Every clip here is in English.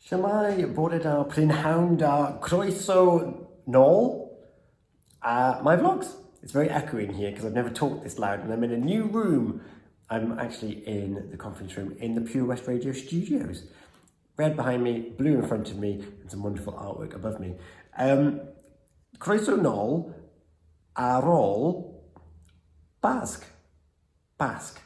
Shemai bore da prynhawn da croeso nôl my vlogs. It's very echoey in here because I've never talked this loud and I'm in a new room. I'm actually in the conference room in the Pure West Radio studios. Red behind me, blue in front of me, and some wonderful artwork above me. Croeso nôl ar ôl Basque. Basque.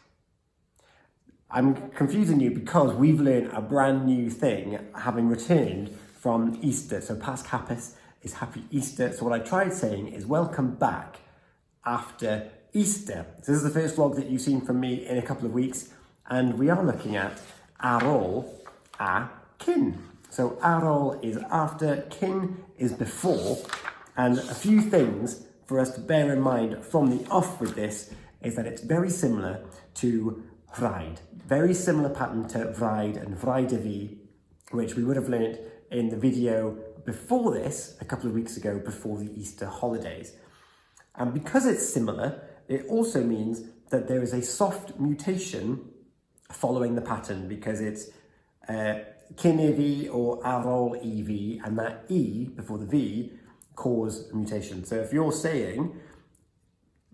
I'm confusing you because we've learned a brand new thing having returned from Easter. So Pasc Hapus is Happy Easter. So what I tried saying is welcome back after Easter. So this is the first vlog that you've seen from me in a couple of weeks. And we are looking at ar ôl a cyn. So ar ôl is after, cyn is before. And a few things for us to bear in mind from the off with this is that it's very similar to Vraid. Very similar pattern to Vraid and Vraid fi, which we would have learnt in the video before this, a couple of weeks ago, before the Easter holidays. And because it's similar, it also means that there is a soft mutation following the pattern because it's cyn fi or ar ôl fi, and that E before the V cause a mutation. So if you're saying,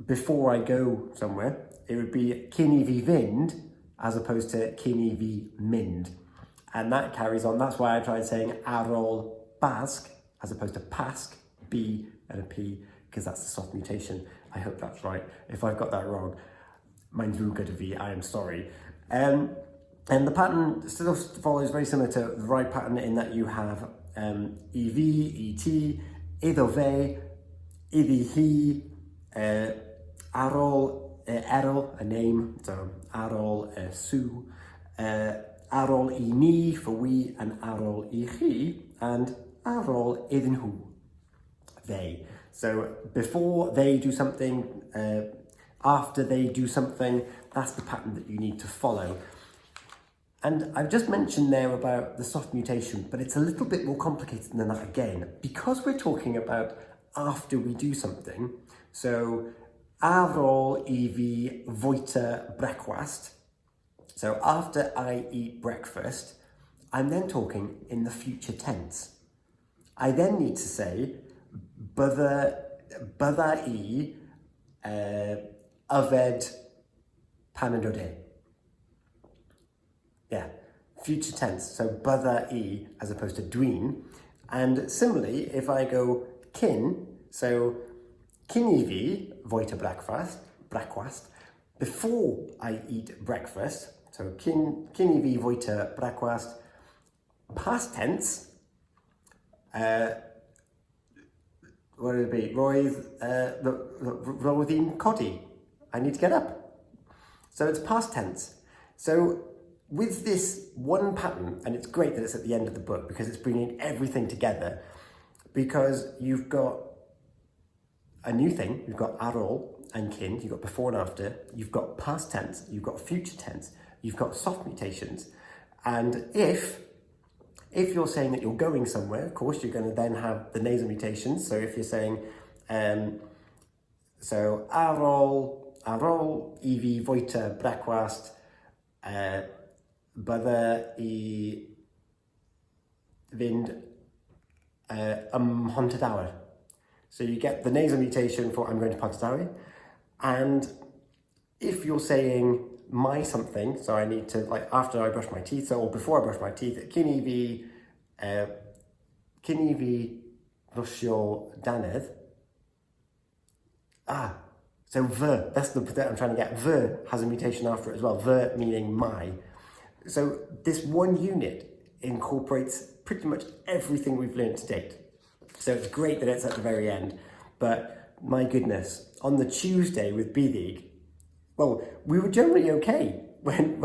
before I go somewhere, it would be cyn fi fynd as opposed to cyn fi mynd. And that carries on. That's why I tried saying ar ôl Basque as opposed to Pasc, B and a P, because that's the soft mutation. I hope that's right. If I've got that wrong, mein ddrwg gyda fi, I am sorry. And the pattern still follows very similar to the right pattern in that you have EV, ET, iddo fe, iddi hi, ar ôl Errol, a name, so ar ôl Sue, ar ôl I ni for we, and ar ôl I chi, and ar ôl iddyn nhw, they. So before they do something, after they do something, that's the pattern that you need to follow. And I've just mentioned there about the soft mutation, but it's a little bit more complicated than that again, because we're talking about after we do something. So ar ôl I fi fwyta brecwast. So after I eat breakfast, I'm then talking in the future tense. I then need to say bydda I yfed pan yn dod e. Yeah, future tense. So bydda I as opposed to dwi'n. And similarly, if I go cyn, so cyn I fi fwyta brecwast, before I eat breakfast, so cyn I fi fwyta brecwast, past tense, what would it be? Roedd i'n codi. I need to get up. So it's past tense. So with this one pattern, and it's great that it's at the end of the book because it's bringing everything together, because you've got a new thing, you've got ar ôl and cyn, you've got before and after, you've got past tense, you've got future tense, you've got soft mutations. And if you're saying that you're going somewhere, of course, you're going to then have the nasal mutations. So if you're saying, so ar ôl I fi fwyta brecwast, bydda I fynd Pontardawyr. So you get the nasal mutation for I'm going to Pontardawyr. And if you're saying my something, so I need to, like after I brush my teeth, or before I brush my teeth, cyn I fi brwsio dannedd. So ver, that's the bit I'm trying to get. Ver has a mutation after it as well. Ver meaning my. So this one unit incorporates pretty much everything we've learned to date. So it's great that it's at the very end, but my goodness, on the Tuesday with Byddig, well, we were generally okay when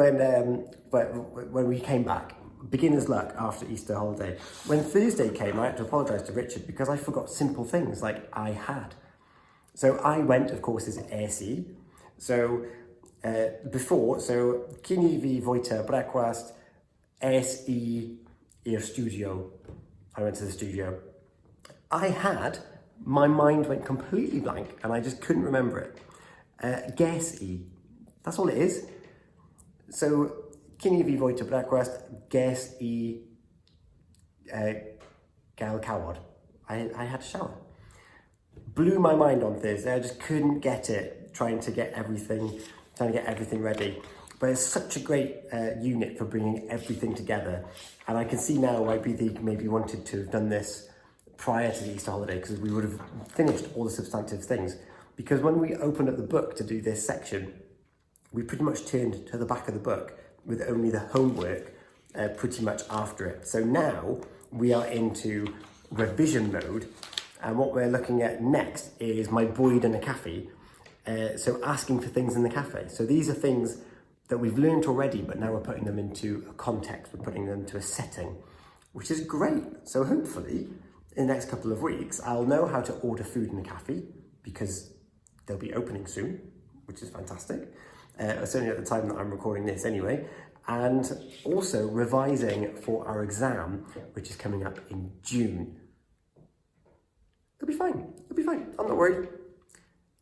we came back. Beginner's luck after Easter holiday. When Thursday came, I had to apologise to Richard because I forgot simple things like I had. So I went, of course, is AC. So before, so cyn I fi fwyta brecwast, SE i'r studio. I went to the studio. I had, my mind went completely blank and I just couldn't remember it. Ges I, that's all it is. So cyn I fi fwyta brecwast, ges I Gael Cawod. I had a shower. Blew my mind on Thursday. I just couldn't get it, trying to get everything ready. But it's such a great unit for bringing everything together. And I can see now why BD maybe wanted to have done this prior to the Easter holiday, because we would have finished all the substantive things. Because when we opened up the book to do this section, we pretty much turned to the back of the book with only the homework pretty much after it. So now we are into revision mode, and what we're looking at next is my Boyd and a cafe. So asking for things in the cafe. So these are things that we've learned already, but now we're putting them into a context, we're putting them into a setting, which is great. So hopefully in the next couple of weeks, I'll know how to order food in a cafe, because they'll be opening soon, which is fantastic. Certainly at the time that I'm recording this anyway. And also revising for our exam, which is coming up in June. It'll be fine, I'm not worried.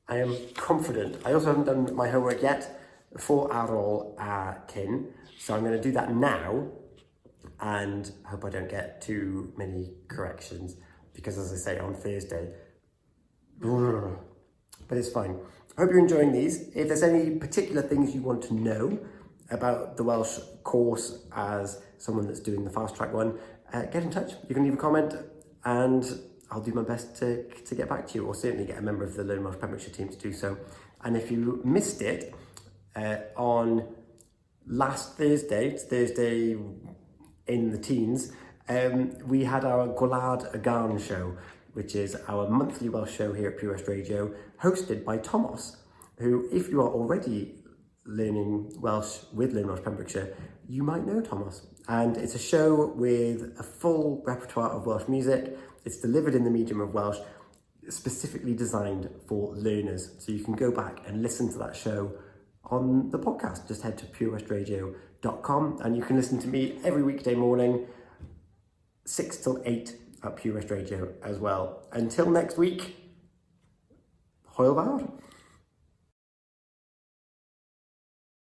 I am confident. I also haven't done my homework yet for Arol Kin, so I'm going to do that now, and hope I don't get too many corrections, because as I say, on Thursday, but it's fine. I hope you're enjoying these. If there's any particular things you want to know about the Welsh course as someone that's doing the fast track one, get in touch. You can leave a comment and I'll do my best to get back to you, or certainly get a member of the Learn Welsh Pembrokeshire team to do so. And if you missed it, on last Thursday, it's Thursday in the teens, we had our Gwlad y Garn show, which is our monthly Welsh show here at Pure West Radio, hosted by Thomas, who, if you are already learning Welsh with Learn Welsh Pembrokeshire, you might know Thomas. And it's a show with a full repertoire of Welsh music. It's delivered in the medium of Welsh, specifically designed for learners. So you can go back and listen to that show on the podcast. Just head to purewestradio.com and you can listen to me every weekday morning, 6 till 8 at Pure West Radio as well. Until next week, hwyl fawr.